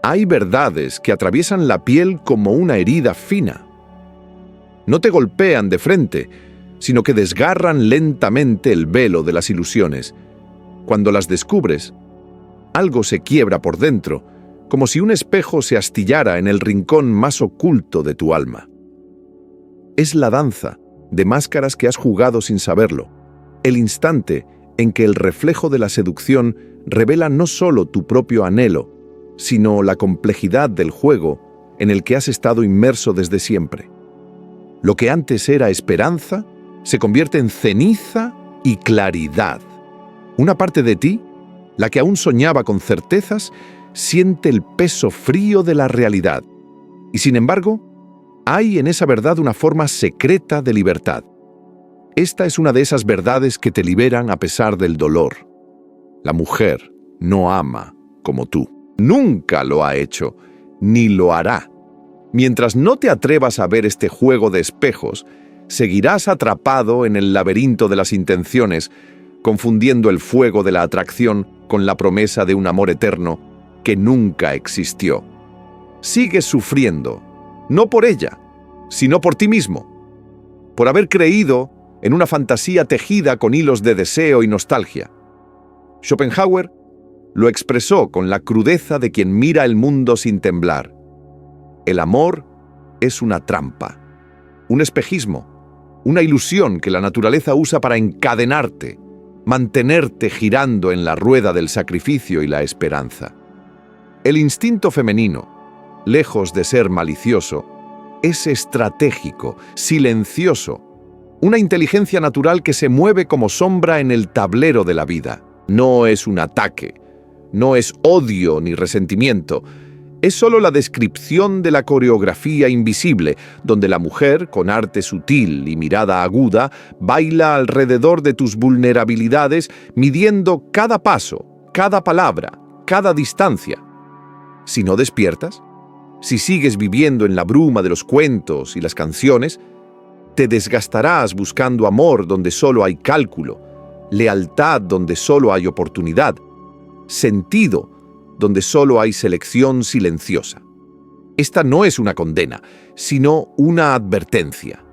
Hay verdades que atraviesan la piel como una herida fina. No te golpean de frente, sino que desgarran lentamente el velo de las ilusiones. Cuando las descubres, algo se quiebra por dentro, como si un espejo se astillara en el rincón más oculto de tu alma. Es la danza de máscaras que has jugado sin saberlo, el instante en que el reflejo de la seducción revela no solo tu propio anhelo, sino la complejidad del juego en el que has estado inmerso desde siempre. Lo que antes era esperanza se convierte en ceniza y claridad. Una parte de ti, la que aún soñaba con certezas, siente el peso frío de la realidad. Y sin embargo, hay en esa verdad una forma secreta de libertad. Esta es una de esas verdades que te liberan a pesar del dolor. La mujer no ama como tú. Nunca lo ha hecho, ni lo hará. Mientras no te atrevas a ver este juego de espejos, seguirás atrapado en el laberinto de las intenciones, confundiendo el fuego de la atracción con la promesa de un amor eterno que nunca existió. Sigues sufriendo, no por ella, sino por ti mismo, por haber creído en una fantasía tejida con hilos de deseo y nostalgia. Schopenhauer lo expresó con la crudeza de quien mira el mundo sin temblar. El amor es una trampa, un espejismo, una ilusión que la naturaleza usa para encadenarte, mantenerte girando en la rueda del sacrificio y la esperanza. El instinto femenino, lejos de ser malicioso, es estratégico, silencioso, una inteligencia natural que se mueve como sombra en el tablero de la vida. No es un ataque, no es odio ni resentimiento, es solo la descripción de la coreografía invisible, donde la mujer, con arte sutil y mirada aguda, baila alrededor de tus vulnerabilidades, midiendo cada paso, cada palabra, cada distancia. Si no despiertas, si sigues viviendo en la bruma de los cuentos y las canciones, te desgastarás buscando amor donde solo hay cálculo, lealtad donde solo hay oportunidad, sentido donde solo hay selección silenciosa. Esta no es una condena, sino una advertencia.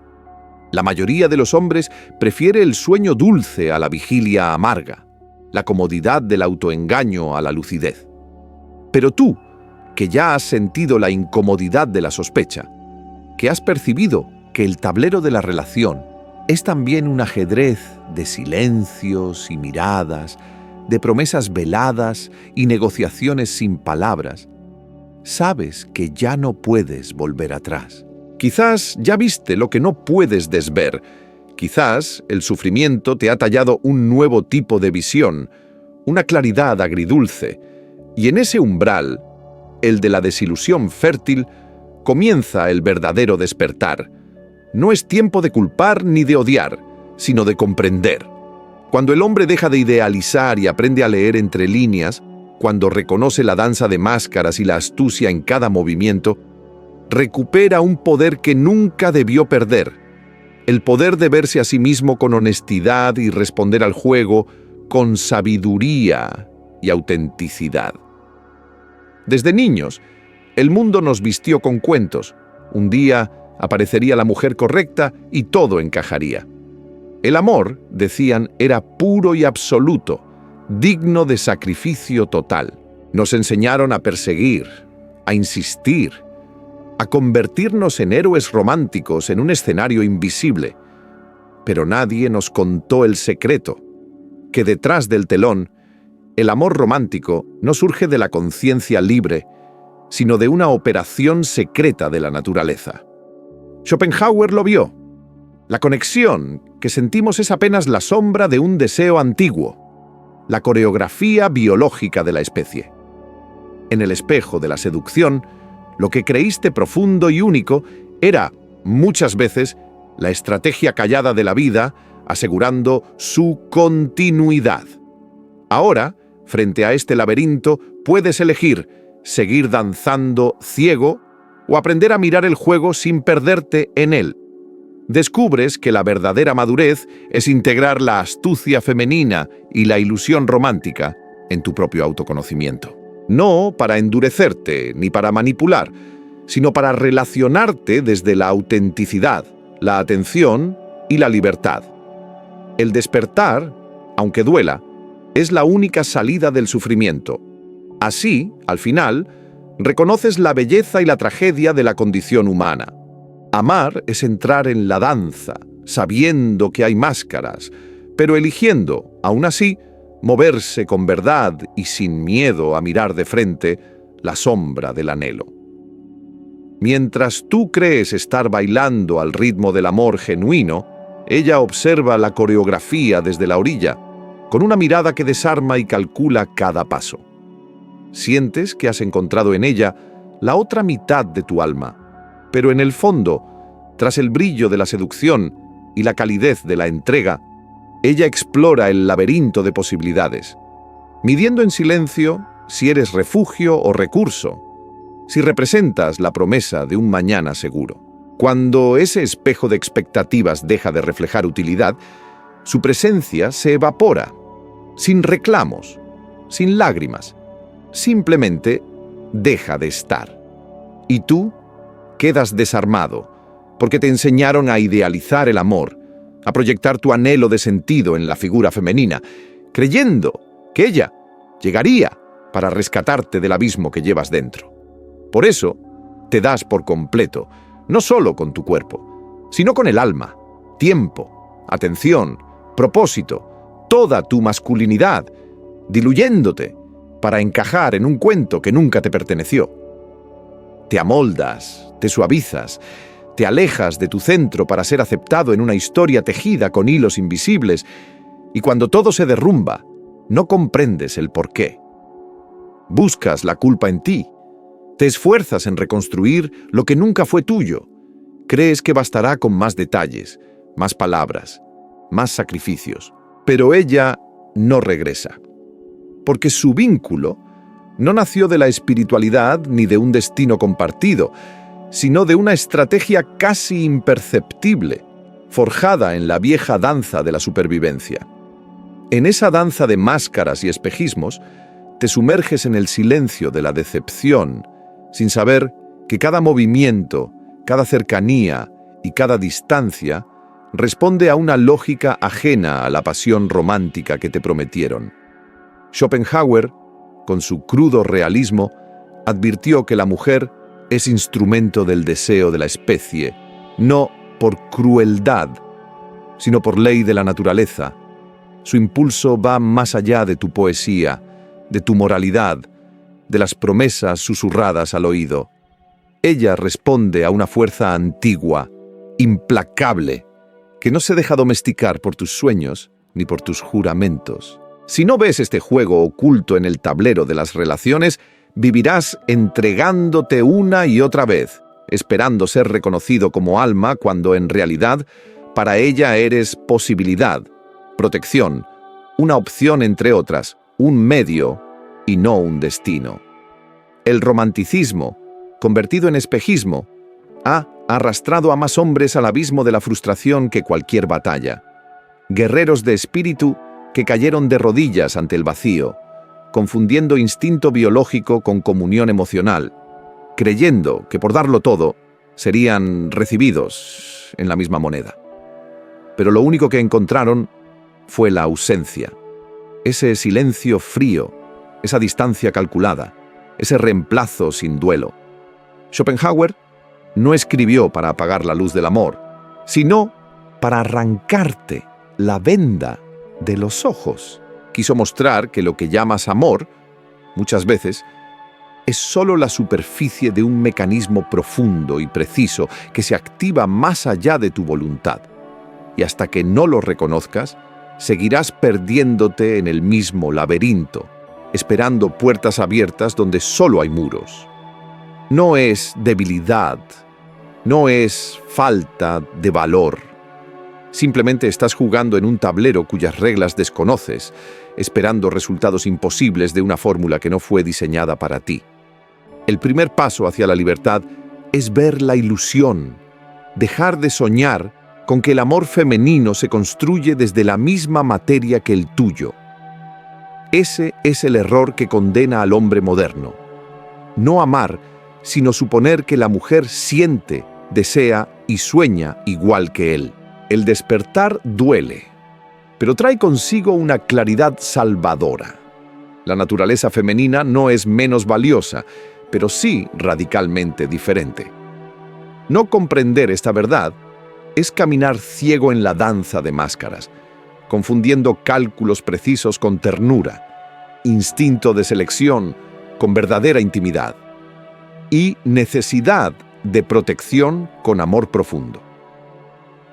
La mayoría de los hombres prefiere el sueño dulce a la vigilia amarga, la comodidad del autoengaño a la lucidez. Pero tú, que ya has sentido la incomodidad de la sospecha, que has percibido que el tablero de la relación es también un ajedrez de silencios y miradas, de promesas veladas y negociaciones sin palabras, sabes que ya no puedes volver atrás. Quizás ya viste lo que no puedes desver. Quizás el sufrimiento te ha tallado un nuevo tipo de visión, una claridad agridulce, y en ese umbral, el de la desilusión fértil, comienza el verdadero despertar. No es tiempo de culpar ni de odiar, sino de comprender. Cuando el hombre deja de idealizar y aprende a leer entre líneas, cuando reconoce la danza de máscaras y la astucia en cada movimiento, recupera un poder que nunca debió perder, el poder de verse a sí mismo con honestidad y responder al juego con sabiduría y autenticidad. Desde niños, el mundo nos vistió con cuentos. Un día aparecería la mujer correcta y todo encajaría. El amor, decían, era puro y absoluto, digno de sacrificio total. Nos enseñaron a perseguir, a insistir, a convertirnos en héroes románticos en un escenario invisible. Pero nadie nos contó el secreto, que detrás del telón, el amor romántico no surge de la conciencia libre, sino de una operación secreta de la naturaleza. Schopenhauer lo vio. La conexión que sentimos es apenas la sombra de un deseo antiguo, la coreografía biológica de la especie. En el espejo de la seducción, lo que creíste profundo y único era, muchas veces, la estrategia callada de la vida, asegurando su continuidad. Ahora, frente a este laberinto, puedes elegir seguir danzando ciego o aprender a mirar el juego sin perderte en él. Descubres que la verdadera madurez es integrar la astucia femenina y la ilusión romántica en tu propio autoconocimiento. no para endurecerte ni para manipular, sino para relacionarte desde la autenticidad, la atención y la libertad. El despertar, aunque duela, es la única salida del sufrimiento. Así, al final, reconoces la belleza y la tragedia de la condición humana. Amar es entrar en la danza, sabiendo que hay máscaras, pero eligiendo, aún así, moverse con verdad y sin miedo a mirar de frente la sombra del anhelo. Mientras tú crees estar bailando al ritmo del amor genuino, ella observa la coreografía desde la orilla, con una mirada que desarma y calcula cada paso. Sientes que has encontrado en ella la otra mitad de tu alma, pero en el fondo, tras el brillo de la seducción y la calidez de la entrega, ella explora el laberinto de posibilidades, midiendo en silencio si eres refugio o recurso, si representas la promesa de un mañana seguro. Cuando ese espejo de expectativas deja de reflejar utilidad, su presencia se evapora, sin reclamos, sin lágrimas. Simplemente deja de estar. Y tú quedas desarmado, porque te enseñaron a idealizar el amor, a proyectar tu anhelo de sentido en la figura femenina, creyendo que ella llegaría para rescatarte del abismo que llevas dentro. Por eso, te das por completo, no solo con tu cuerpo, sino con el alma, tiempo, atención, propósito, toda tu masculinidad, diluyéndote para encajar en un cuento que nunca te perteneció. Te amoldas, te suavizas, te alejas de tu centro para ser aceptado en una historia tejida con hilos invisibles, y cuando todo se derrumba, no comprendes el porqué. Buscas la culpa en ti, te esfuerzas en reconstruir lo que nunca fue tuyo. Crees que bastará con más detalles, más palabras, más sacrificios. Pero ella no regresa. Porque su vínculo no nació de la espiritualidad ni de un destino compartido, sino de una estrategia casi imperceptible, forjada en la vieja danza de la supervivencia. En esa danza de máscaras y espejismos, te sumerges en el silencio de la decepción, sin saber que cada movimiento, cada cercanía y cada distancia responde a una lógica ajena a la pasión romántica que te prometieron. Schopenhauer, con su crudo realismo, advirtió que la mujer es instrumento del deseo de la especie, no por crueldad, sino por ley de la naturaleza. Su impulso va más allá de tu poesía, de tu moralidad, de las promesas susurradas al oído. Ella responde a una fuerza antigua, implacable, que no se deja domesticar por tus sueños ni por tus juramentos. Si no ves este juego oculto en el tablero de las relaciones, vivirás entregándote una y otra vez, esperando ser reconocido como alma cuando en realidad para ella eres posibilidad, protección, una opción entre otras, un medio y no un destino. El romanticismo, convertido en espejismo, ha arrastrado a más hombres al abismo de la frustración que cualquier batalla. Guerreros de espíritu que cayeron de rodillas ante el vacío, confundiendo instinto biológico con comunión emocional, creyendo que por darlo todo serían recibidos en la misma moneda. Pero lo único que encontraron fue la ausencia, ese silencio frío, esa distancia calculada, ese reemplazo sin duelo. Schopenhauer no escribió para apagar la luz del amor, sino para arrancarte la venda de los ojos. Quiso mostrar que lo que llamas amor, muchas veces, es solo la superficie de un mecanismo profundo y preciso que se activa más allá de tu voluntad. Y hasta que no lo reconozcas, seguirás perdiéndote en el mismo laberinto, esperando puertas abiertas donde solo hay muros. No es debilidad, no es falta de valor. Simplemente estás jugando en un tablero cuyas reglas desconoces, esperando resultados imposibles de una fórmula que no fue diseñada para ti. El primer paso hacia la libertad es ver la ilusión, dejar de soñar con que el amor femenino se construye desde la misma materia que el tuyo. Ese es el error que condena al hombre moderno. No amar, sino suponer que la mujer siente, desea y sueña igual que él. El despertar duele, pero trae consigo una claridad salvadora. La naturaleza femenina no es menos valiosa, pero sí radicalmente diferente. No comprender esta verdad es caminar ciego en la danza de máscaras, confundiendo cálculos precisos con ternura, instinto de selección con verdadera intimidad y necesidad de protección con amor profundo.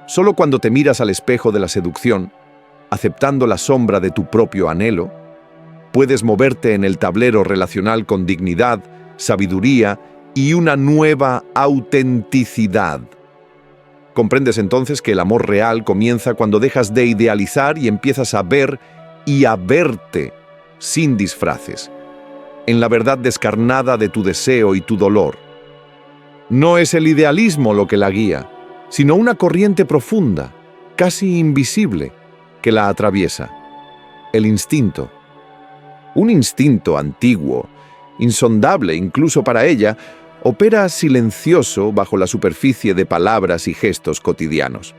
Solo cuando te miras al espejo de la seducción, aceptando la sombra de tu propio anhelo, puedes moverte en el tablero relacional con dignidad, sabiduría y una nueva autenticidad. Comprendes entonces que el amor real comienza cuando dejas de idealizar y empiezas a ver y a verte sin disfraces, en la verdad descarnada de tu deseo y tu dolor. No es el idealismo lo que la guía, sino una corriente profunda, casi invisible, que la atraviesa. El instinto. Un instinto antiguo, insondable incluso para ella, opera silencioso bajo la superficie de palabras y gestos cotidianos.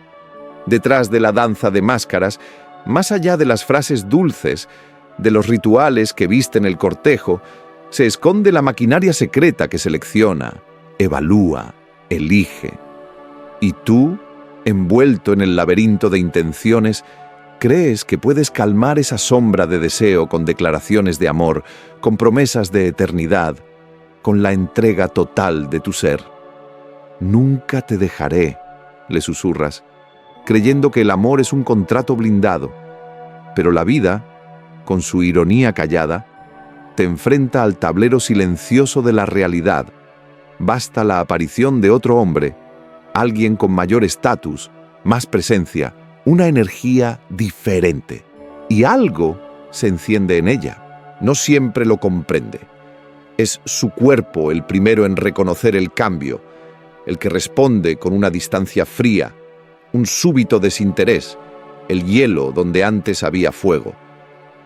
Detrás de la danza de máscaras, más allá de las frases dulces, de los rituales que visten el cortejo, se esconde la maquinaria secreta que selecciona, evalúa, elige. Y tú, envuelto en el laberinto de intenciones, crees que puedes calmar esa sombra de deseo con declaraciones de amor, con promesas de eternidad, con la entrega total de tu ser. Nunca te dejaré, le susurras, creyendo que el amor es un contrato blindado. Pero la vida, con su ironía callada, te enfrenta al tablero silencioso de la realidad. Basta la aparición de otro hombre, alguien con mayor estatus, más presencia, una energía diferente. Y algo se enciende en ella. No siempre lo comprende. Es su cuerpo el primero en reconocer el cambio, el que responde con una distancia fría, un súbito desinterés, el hielo donde antes había fuego.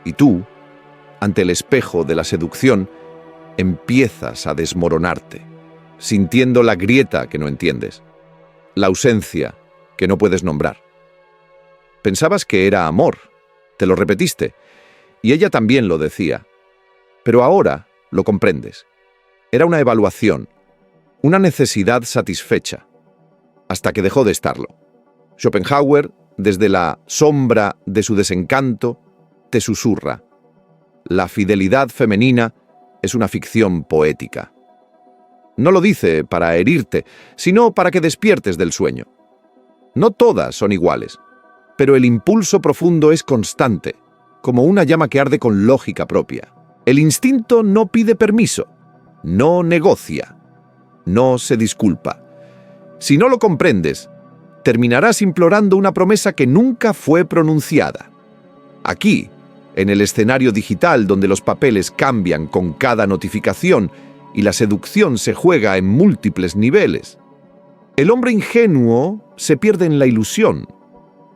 Y tú, ante el espejo de la seducción, empiezas a desmoronarte, sintiendo la grieta que no entiendes, la ausencia que no puedes nombrar. Pensabas que era amor, te lo repetiste, y ella también lo decía. Pero ahora lo comprendes. Era una evaluación, una necesidad satisfecha, hasta que dejó de estarlo. Schopenhauer, desde la sombra de su desencanto, te susurra: la fidelidad femenina es una ficción poética. No lo dice para herirte, sino para que despiertes del sueño. No todas son iguales, pero el impulso profundo es constante, como una llama que arde con lógica propia. El instinto no pide permiso, no negocia, no se disculpa. Si no lo comprendes, terminarás implorando una promesa que nunca fue pronunciada. Aquí, en el escenario digital donde los papeles cambian con cada notificación y la seducción se juega en múltiples niveles, el hombre ingenuo se pierde en la ilusión.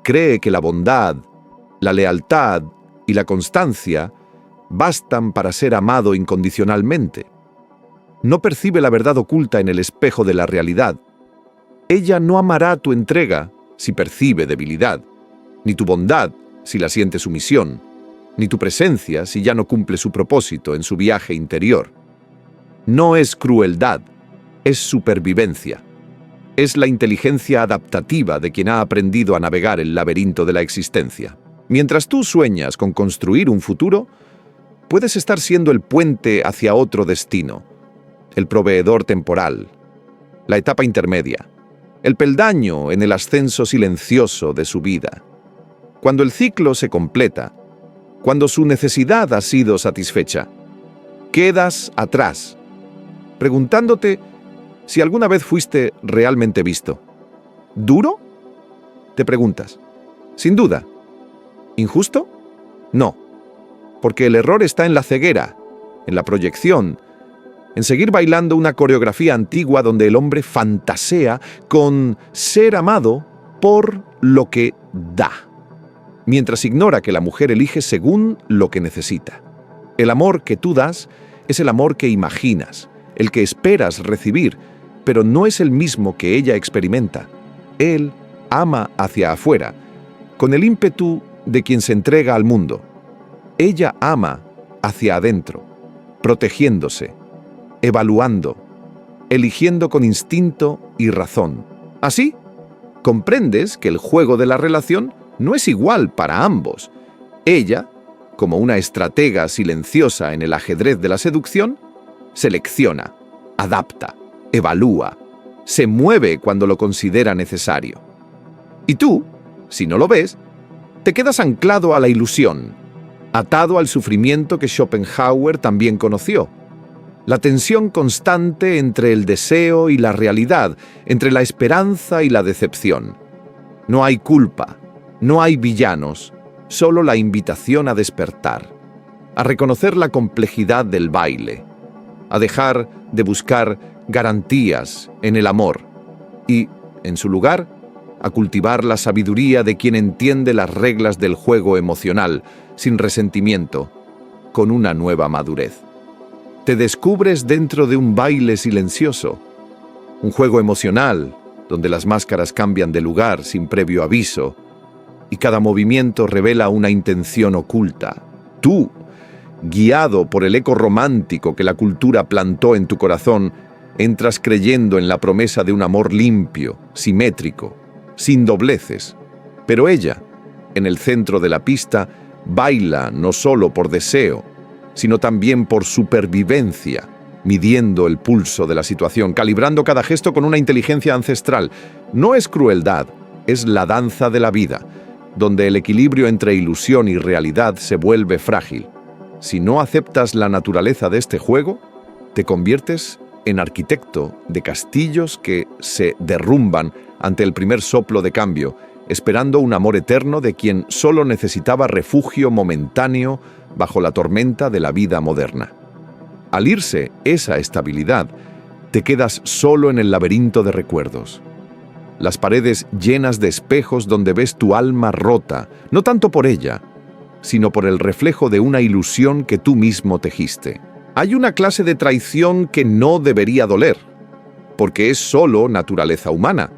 Cree que la bondad, la lealtad y la constancia bastan para ser amado incondicionalmente. No percibe la verdad oculta en el espejo de la realidad. Ella no amará tu entrega si percibe debilidad, ni tu bondad si la siente sumisión, ni tu presencia si ya no cumple su propósito en su viaje interior. No es crueldad, es supervivencia. Es la inteligencia adaptativa de quien ha aprendido a navegar el laberinto de la existencia. Mientras tú sueñas con construir un futuro, puedes estar siendo el puente hacia otro destino, el proveedor temporal, la etapa intermedia, el peldaño en el ascenso silencioso de su vida. Cuando el ciclo se completa, cuando su necesidad ha sido satisfecha, quedas atrás, preguntándote si alguna vez fuiste realmente visto. ¿Duro?, te preguntas. Sin duda. ¿Injusto? No, porque el error está en la ceguera, en la proyección, en seguir bailando una coreografía antigua donde el hombre fantasea con ser amado por lo que da, mientras ignora que la mujer elige según lo que necesita. El amor que tú das es el amor que imaginas, el que esperas recibir, pero no es el mismo que ella experimenta. Él ama hacia afuera, con el ímpetu de quien se entrega al mundo. Ella ama hacia adentro, protegiéndose, evaluando, eligiendo con instinto y razón. Así, comprendes que el juego de la relación no es igual para ambos. Ella, como una estratega silenciosa en el ajedrez de la seducción, selecciona, adapta, evalúa, se mueve cuando lo considera necesario. Y tú, si no lo ves, te quedas anclado a la ilusión, atado al sufrimiento que Schopenhauer también conoció. La tensión constante entre el deseo y la realidad, entre la esperanza y la decepción. No hay culpa, no hay villanos, solo la invitación a despertar, a reconocer la complejidad del baile, a dejar de buscar garantías en el amor y, en su lugar, a cultivar la sabiduría de quien entiende las reglas del juego emocional, sin resentimiento, con una nueva madurez. Te descubres dentro de un baile silencioso, un juego emocional, donde las máscaras cambian de lugar sin previo aviso, y cada movimiento revela una intención oculta. Tú, guiado por el eco romántico que la cultura plantó en tu corazón, entras creyendo en la promesa de un amor limpio, simétrico, sin dobleces. Pero ella, en el centro de la pista, baila no solo por deseo, sino también por supervivencia, midiendo el pulso de la situación, calibrando cada gesto con una inteligencia ancestral. No es crueldad, es la danza de la vida, donde el equilibrio entre ilusión y realidad se vuelve frágil. Si no aceptas la naturaleza de este juego, te conviertes en arquitecto de castillos que se derrumban ante el primer soplo de cambio, esperando un amor eterno de quien solo necesitaba refugio momentáneo bajo la tormenta de la vida moderna. Al irse esa estabilidad, te quedas solo en el laberinto de recuerdos. Las paredes llenas de espejos donde ves tu alma rota, no tanto por ella, sino por el reflejo de una ilusión que tú mismo tejiste. Hay una clase de traición que no debería doler, porque es solo naturaleza humana.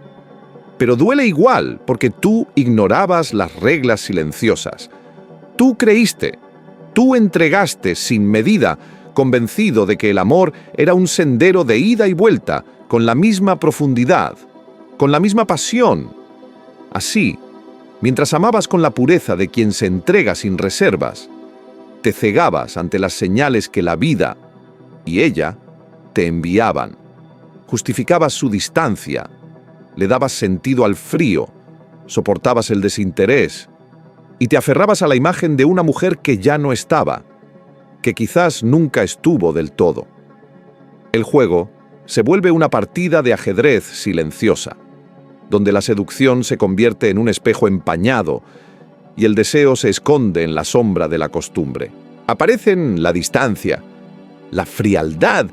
Pero duele igual, porque tú ignorabas las reglas silenciosas. Tú creíste, tú entregaste sin medida, convencido de que el amor era un sendero de ida y vuelta, con la misma profundidad, con la misma pasión. Así, mientras amabas con la pureza de quien se entrega sin reservas, te cegabas ante las señales que la vida y ella te enviaban. Justificabas su distancia, le dabas sentido al frío, soportabas el desinterés y te aferrabas a la imagen de una mujer que ya no estaba, que quizás nunca estuvo del todo. El juego se vuelve una partida de ajedrez silenciosa, donde la seducción se convierte en un espejo empañado y el deseo se esconde en la sombra de la costumbre. Aparecen la distancia, la frialdad,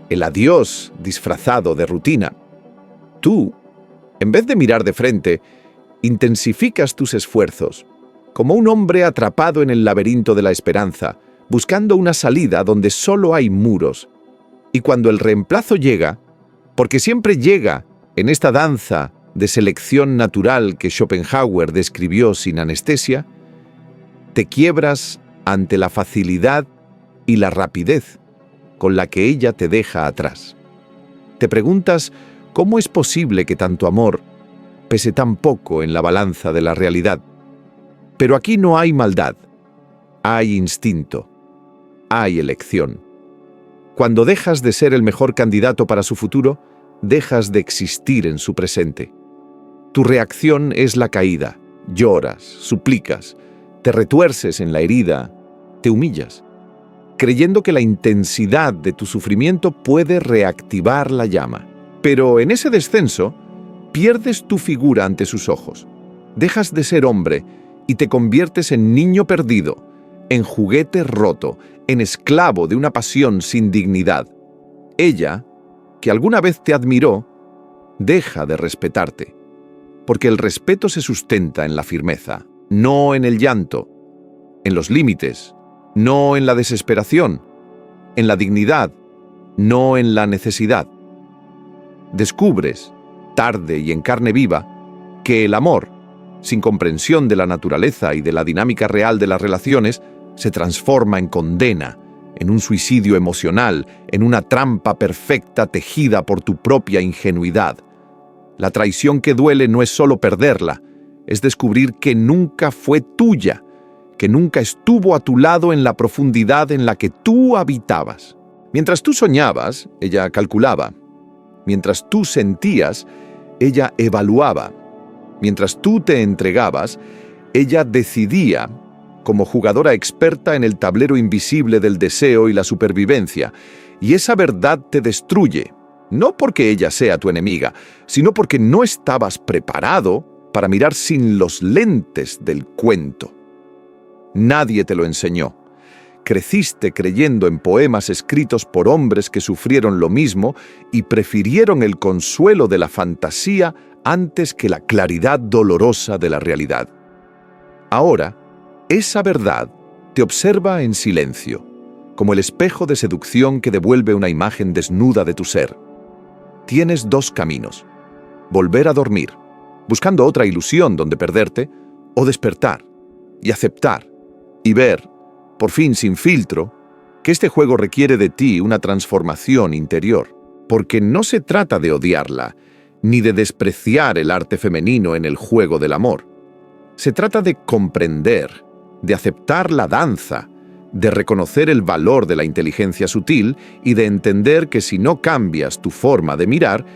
el adiós disfrazado de rutina. Tú, en vez de mirar de frente, intensificas tus esfuerzos, como un hombre atrapado en el laberinto de la esperanza, buscando una salida donde solo hay muros. Y cuando el reemplazo llega, porque siempre llega en esta danza de selección natural que Schopenhauer describió sin anestesia, te quiebras ante la facilidad y la rapidez con la que ella te deja atrás. Te preguntas cómo es posible que tanto amor pese tan poco en la balanza de la realidad. Pero aquí no hay maldad, hay instinto, hay elección. Cuando dejas de ser el mejor candidato para su futuro, dejas de existir en su presente. Tu reacción es la caída, lloras, suplicas, te retuerces en la herida, te humillas, creyendo que la intensidad de tu sufrimiento puede reactivar la llama. Pero en ese descenso, pierdes tu figura ante sus ojos, dejas de ser hombre y te conviertes en niño perdido, en juguete roto, en esclavo de una pasión sin dignidad. Ella, que alguna vez te admiró, deja de respetarte, porque el respeto se sustenta en la firmeza, no en el llanto, en los límites, no en la desesperación, en la dignidad, no en la necesidad. Descubres, tarde y en carne viva, que el amor, sin comprensión de la naturaleza y de la dinámica real de las relaciones, se transforma en condena, en un suicidio emocional, en una trampa perfecta tejida por tu propia ingenuidad. La traición que duele no es solo perderla, es descubrir que nunca fue tuya, que nunca estuvo a tu lado en la profundidad en la que tú habitabas. Mientras tú soñabas, ella calculaba. Mientras tú sentías, ella evaluaba. Mientras tú te entregabas, ella decidía, como jugadora experta en el tablero invisible del deseo y la supervivencia. Y esa verdad te destruye, no porque ella sea tu enemiga, sino porque no estabas preparado para mirar sin los lentes del cuento. Nadie te lo enseñó. Creciste creyendo en poemas escritos por hombres que sufrieron lo mismo y prefirieron el consuelo de la fantasía antes que la claridad dolorosa de la realidad. Ahora, esa verdad te observa en silencio, como el espejo de seducción que devuelve una imagen desnuda de tu ser. Tienes dos caminos: volver a dormir, buscando otra ilusión donde perderte, o despertar y aceptar y ver, por fin sin filtro, que este juego requiere de ti una transformación interior, porque no se trata de odiarla, ni de despreciar el arte femenino en el juego del amor. Se trata de comprender, de aceptar la danza, de reconocer el valor de la inteligencia sutil y de entender que si no cambias tu forma de mirar,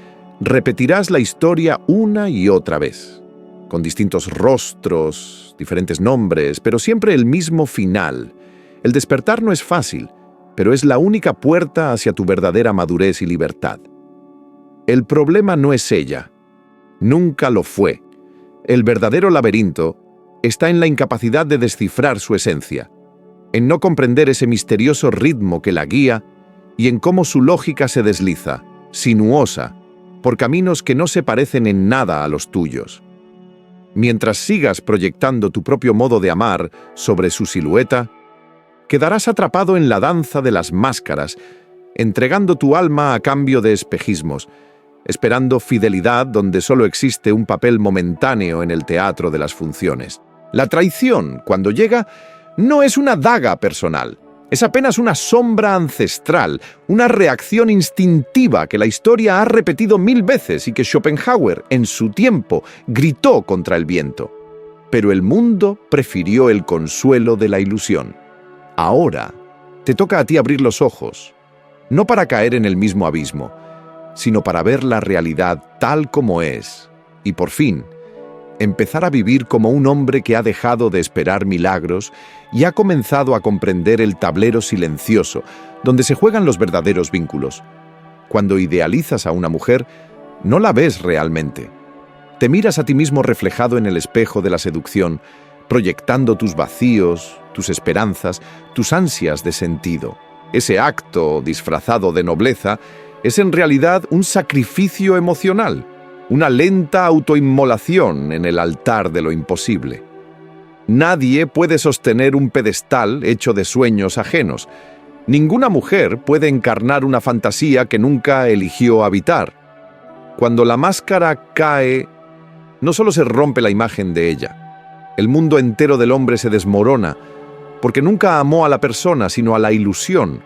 repetirás la historia una y otra vez, con distintos rostros, diferentes nombres, pero siempre el mismo final. El despertar no es fácil, pero es la única puerta hacia tu verdadera madurez y libertad. El problema no es ella. Nunca lo fue. El verdadero laberinto está en la incapacidad de descifrar su esencia, en no comprender ese misterioso ritmo que la guía y en cómo su lógica se desliza, sinuosa, por caminos que no se parecen en nada a los tuyos. Mientras sigas proyectando tu propio modo de amar sobre su silueta, quedarás atrapado en la danza de las máscaras, entregando tu alma a cambio de espejismos, esperando fidelidad donde solo existe un papel momentáneo en el teatro de las funciones. La traición, cuando llega, no es una daga personal, es apenas una sombra ancestral, una reacción instintiva que la historia ha repetido 1000 veces y que Schopenhauer, en su tiempo, gritó contra el viento. Pero el mundo prefirió el consuelo de la ilusión. Ahora, te toca a ti abrir los ojos, no para caer en el mismo abismo, sino para ver la realidad tal como es, y por fin, empezar a vivir como un hombre que ha dejado de esperar milagros y ha comenzado a comprender el tablero silencioso, donde se juegan los verdaderos vínculos. Cuando idealizas a una mujer, no la ves realmente. Te miras a ti mismo reflejado en el espejo de la seducción, proyectando tus vacíos, tus esperanzas, tus ansias de sentido. Ese acto disfrazado de nobleza es en realidad un sacrificio emocional, una lenta autoinmolación en el altar de lo imposible. Nadie puede sostener un pedestal hecho de sueños ajenos. Ninguna mujer puede encarnar una fantasía que nunca eligió habitar. Cuando la máscara cae, no solo se rompe la imagen de ella, el mundo entero del hombre se desmorona, porque nunca amó a la persona, sino a la ilusión,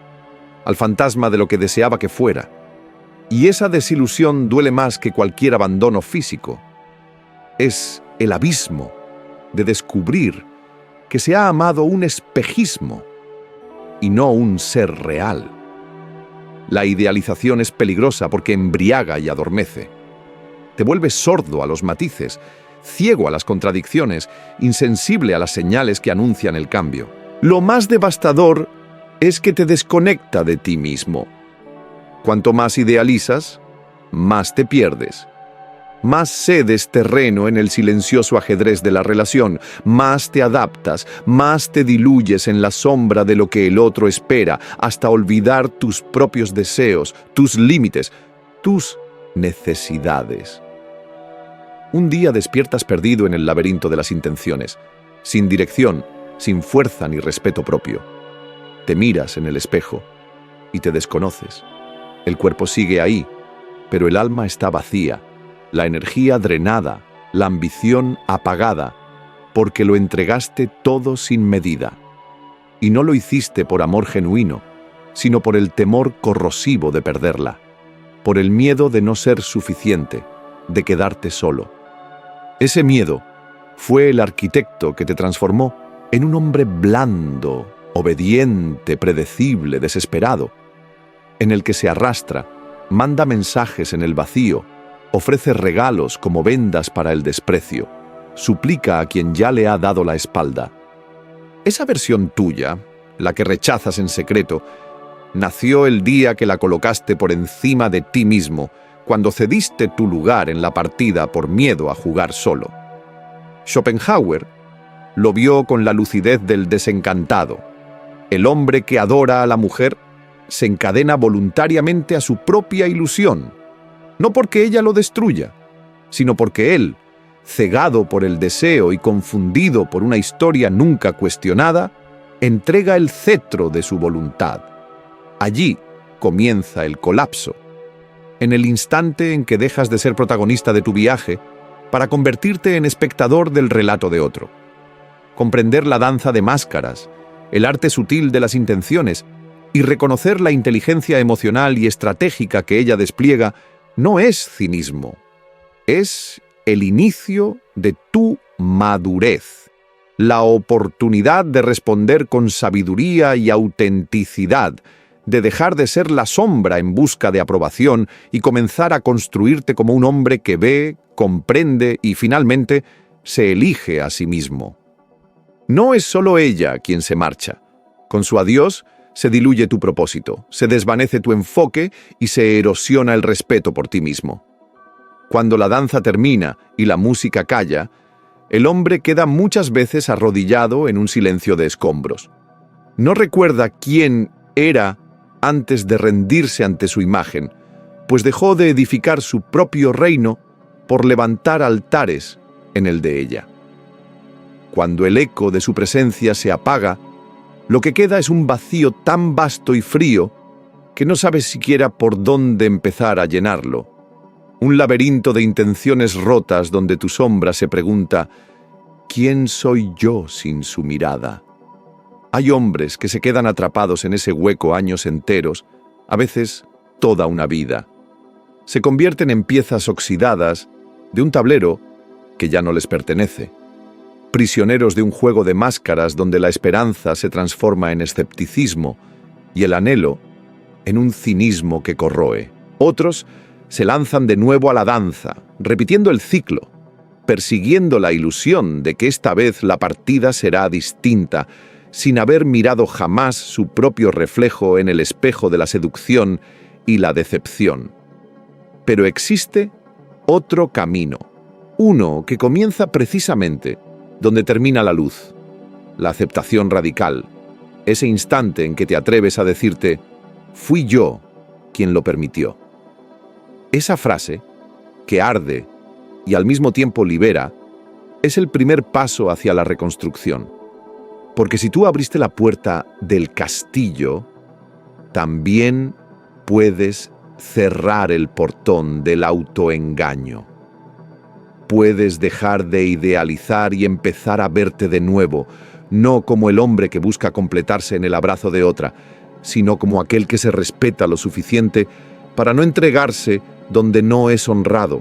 al fantasma de lo que deseaba que fuera. Y esa desilusión duele más que cualquier abandono físico. Es el abismo de descubrir que se ha amado un espejismo y no un ser real. La idealización es peligrosa porque embriaga y adormece. Te vuelve sordo a los matices, ciego a las contradicciones, insensible a las señales que anuncian el cambio. Lo más devastador es que te desconecta de ti mismo. Cuanto más idealizas, más te pierdes. Más cedes terreno en el silencioso ajedrez de la relación, más te adaptas, más te diluyes en la sombra de lo que el otro espera, hasta olvidar tus propios deseos, tus límites, tus necesidades. Un día despiertas perdido en el laberinto de las intenciones, sin dirección, sin fuerza ni respeto propio. Te miras en el espejo y te desconoces. El cuerpo sigue ahí, pero el alma está vacía, la energía drenada, la ambición apagada, porque lo entregaste todo sin medida. Y no lo hiciste por amor genuino, sino por el temor corrosivo de perderla, por el miedo de no ser suficiente, de quedarte solo. Ese miedo fue el arquitecto que te transformó en un hombre blando, obediente, predecible, desesperado, en el que se arrastra, manda mensajes en el vacío, ofrece regalos como vendas para el desprecio, suplica a quien ya le ha dado la espalda. Esa versión tuya, la que rechazas en secreto, nació el día que la colocaste por encima de ti mismo, cuando cediste tu lugar en la partida por miedo a jugar solo. Schopenhauer lo vio con la lucidez del desencantado. El hombre que adora a la mujer se encadena voluntariamente a su propia ilusión, no porque ella lo destruya, sino porque él, cegado por el deseo y confundido por una historia nunca cuestionada, entrega el cetro de su voluntad. Allí comienza el colapso, en el instante en que dejas de ser protagonista de tu viaje para convertirte en espectador del relato de otro. Comprender la danza de máscaras, el arte sutil de las intenciones y reconocer la inteligencia emocional y estratégica que ella despliega no es cinismo, es el inicio de tu madurez, la oportunidad de responder con sabiduría y autenticidad, de dejar de ser la sombra en busca de aprobación y comenzar a construirte como un hombre que ve, comprende y finalmente se elige a sí mismo. No es solo ella quien se marcha. Con su adiós se diluye tu propósito, se desvanece tu enfoque y se erosiona el respeto por ti mismo. Cuando la danza termina y la música calla, el hombre queda muchas veces arrodillado en un silencio de escombros. No recuerda quién era antes de rendirse ante su imagen, pues dejó de edificar su propio reino por levantar altares en el de ella. Cuando el eco de su presencia se apaga, lo que queda es un vacío tan vasto y frío que no sabes siquiera por dónde empezar a llenarlo. Un laberinto de intenciones rotas donde tu sombra se pregunta: ¿quién soy yo sin su mirada? Hay hombres que se quedan atrapados en ese hueco años enteros, a veces toda una vida. Se convierten en piezas oxidadas de un tablero que ya no les pertenece. Prisioneros de un juego de máscaras donde la esperanza se transforma en escepticismo y el anhelo en un cinismo que corroe. Otros se lanzan de nuevo a la danza, repitiendo el ciclo, persiguiendo la ilusión de que esta vez la partida será distinta, sin haber mirado jamás su propio reflejo en el espejo de la seducción y la decepción. Pero existe otro camino, uno que comienza precisamente donde termina la luz, la aceptación radical, ese instante en que te atreves a decirte: fui yo quien lo permitió. Esa frase, que arde y al mismo tiempo libera, es el primer paso hacia la reconstrucción. Porque si tú abriste la puerta del castillo, también puedes cerrar el portón del autoengaño. Puedes dejar de idealizar y empezar a verte de nuevo, no como el hombre que busca completarse en el abrazo de otra, sino como aquel que se respeta lo suficiente para no entregarse donde no es honrado,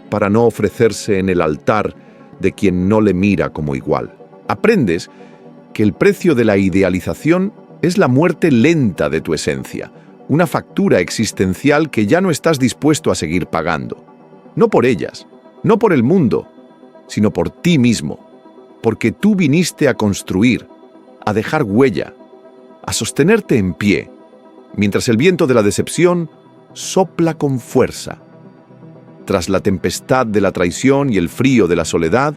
para no ofrecerse en el altar de quien no le mira como igual. Aprendes que el precio de la idealización es la muerte lenta de tu esencia, una factura existencial que ya no estás dispuesto a seguir pagando. No por ellas, no por el mundo, sino por ti mismo, porque tú viniste a construir, a dejar huella, a sostenerte en pie, mientras el viento de la decepción sopla con fuerza. Tras la tempestad de la traición y el frío de la soledad,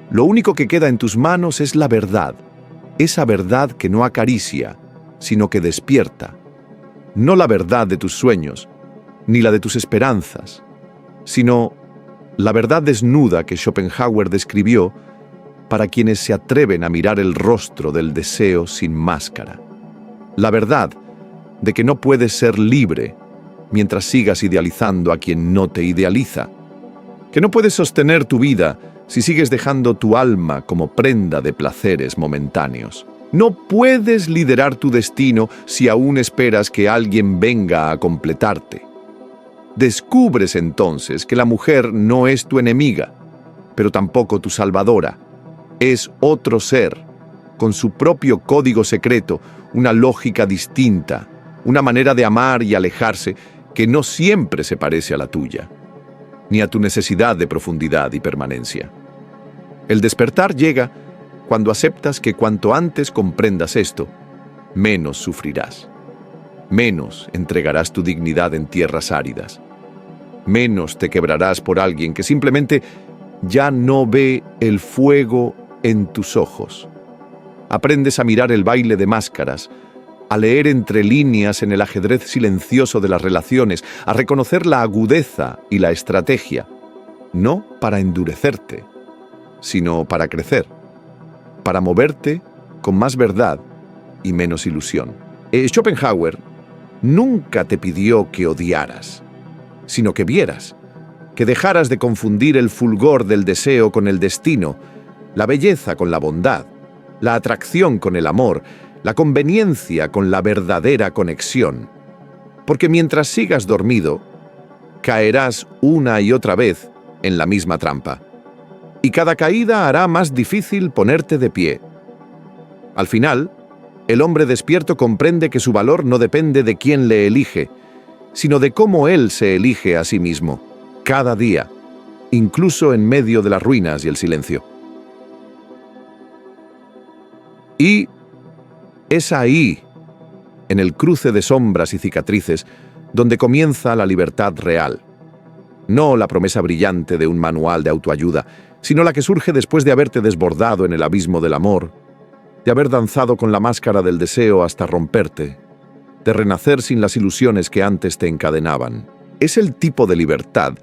lo único que queda en tus manos es la verdad, esa verdad que no acaricia, sino que despierta. No la verdad de tus sueños, ni la de tus esperanzas, sino la verdad desnuda que Schopenhauer describió para quienes se atreven a mirar el rostro del deseo sin máscara. La verdad de que no puedes ser libre mientras sigas idealizando a quien no te idealiza. Que no puedes sostener tu vida si sigues dejando tu alma como prenda de placeres momentáneos. No puedes liderar tu destino si aún esperas que alguien venga a completarte. Descubres entonces que la mujer no es tu enemiga, pero tampoco tu salvadora. Es otro ser, con su propio código secreto, una lógica distinta, una manera de amar y alejarse que no siempre se parece a la tuya, ni a tu necesidad de profundidad y permanencia. El despertar llega cuando aceptas que cuanto antes comprendas esto, menos sufrirás, menos entregarás tu dignidad en tierras áridas, menos te quebrarás por alguien que simplemente ya no ve el fuego en tus ojos. Aprendes a mirar el baile de máscaras, a leer entre líneas en el ajedrez silencioso de las relaciones, a reconocer la agudeza y la estrategia, no para endurecerte, sino para crecer, para moverte con más verdad y menos ilusión. Schopenhauer nunca te pidió que odiaras, sino que vieras, que dejaras de confundir el fulgor del deseo con el destino, la belleza con la bondad, la atracción con el amor, la conveniencia con la verdadera conexión. Porque mientras sigas dormido, caerás una y otra vez en la misma trampa. Y cada caída hará más difícil ponerte de pie. Al final, el hombre despierto comprende que su valor no depende de quién le elige, sino de cómo él se elige a sí mismo, cada día, incluso en medio de las ruinas y el silencio. Y es ahí, en el cruce de sombras y cicatrices, donde comienza la libertad real. No la promesa brillante de un manual de autoayuda, sino la que surge después de haberte desbordado en el abismo del amor, de haber danzado con la máscara del deseo hasta romperte, de renacer sin las ilusiones que antes te encadenaban. Es el tipo de libertad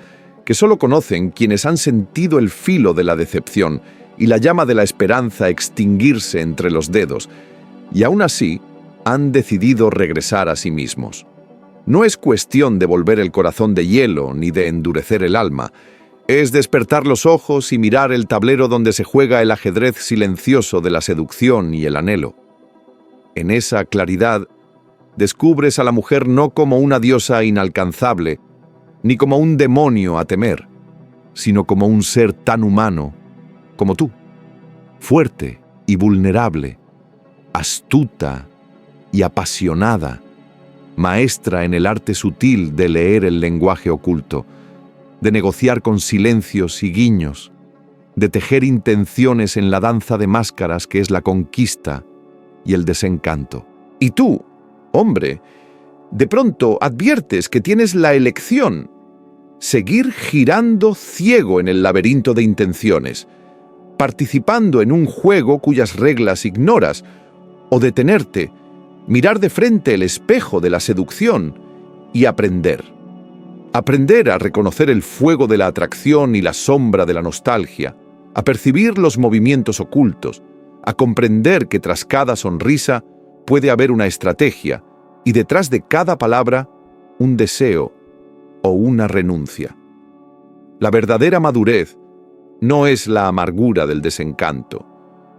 que solo conocen quienes han sentido el filo de la decepción y la llama de la esperanza extinguirse entre los dedos, y aún así han decidido regresar a sí mismos. No es cuestión de volver el corazón de hielo ni de endurecer el alma, es despertar los ojos y mirar el tablero donde se juega el ajedrez silencioso de la seducción y el anhelo. En esa claridad, descubres a la mujer no como una diosa inalcanzable, ni como un demonio a temer, sino como un ser tan humano como tú, fuerte y vulnerable, astuta y apasionada, maestra en el arte sutil de leer el lenguaje oculto, de negociar con silencios y guiños, de tejer intenciones en la danza de máscaras que es la conquista y el desencanto. Y tú, hombre, de pronto adviertes que tienes la elección: seguir girando ciego en el laberinto de intenciones, participando en un juego cuyas reglas ignoras, o detenerte, mirar de frente el espejo de la seducción y aprender. Aprender a reconocer el fuego de la atracción y la sombra de la nostalgia, a percibir los movimientos ocultos, a comprender que tras cada sonrisa puede haber una estrategia y detrás de cada palabra un deseo o una renuncia. La verdadera madurez no es la amargura del desencanto,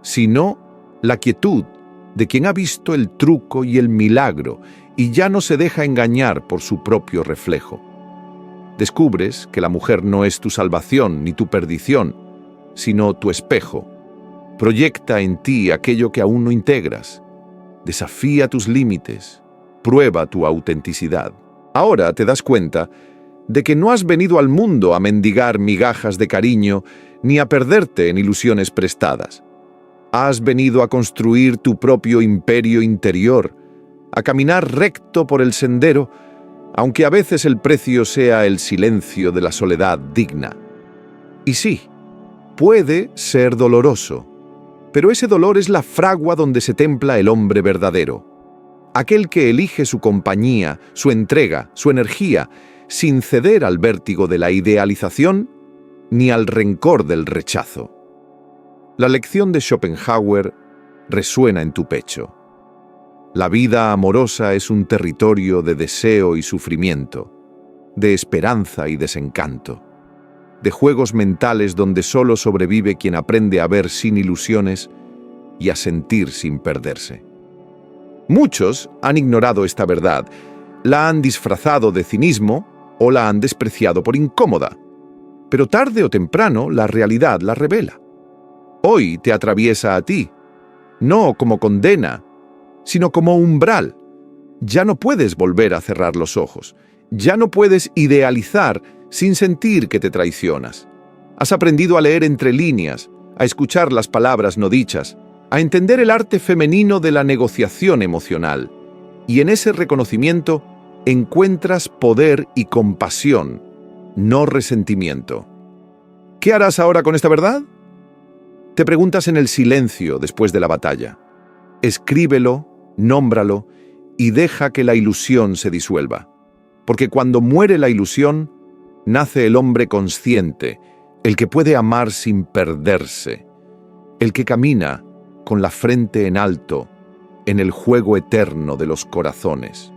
sino la quietud de quien ha visto el truco y el milagro y ya no se deja engañar por su propio reflejo. Descubres que la mujer no es tu salvación ni tu perdición, sino tu espejo. Proyecta en ti aquello que aún no integras. Desafía tus límites. Prueba tu autenticidad. Ahora te das cuenta de que no has venido al mundo a mendigar migajas de cariño ni a perderte en ilusiones prestadas. Has venido a construir tu propio imperio interior, a caminar recto por el sendero, aunque a veces el precio sea el silencio de la soledad digna. Y sí, puede ser doloroso, pero ese dolor es la fragua donde se templa el hombre verdadero, aquel que elige su compañía, su entrega, su energía, sin ceder al vértigo de la idealización ni al rencor del rechazo. La lección de Schopenhauer resuena en tu pecho. La vida amorosa es un territorio de deseo y sufrimiento, de esperanza y desencanto, de juegos mentales donde solo sobrevive quien aprende a ver sin ilusiones y a sentir sin perderse. Muchos han ignorado esta verdad, la han disfrazado de cinismo o la han despreciado por incómoda, pero tarde o temprano la realidad la revela. Hoy te atraviesa a ti, no como condena, sino como umbral. Ya no puedes volver a cerrar los ojos, ya no puedes idealizar sin sentir que te traicionas. Has aprendido a leer entre líneas, a escuchar las palabras no dichas, a entender el arte femenino de la negociación emocional, y en ese reconocimiento encuentras poder y compasión, no resentimiento. ¿Qué harás ahora con esta verdad? Te preguntas en el silencio después de la batalla. Escríbelo, nómbralo y deja que la ilusión se disuelva. Porque cuando muere la ilusión, nace el hombre consciente, el que puede amar sin perderse, el que camina con la frente en alto en el juego eterno de los corazones.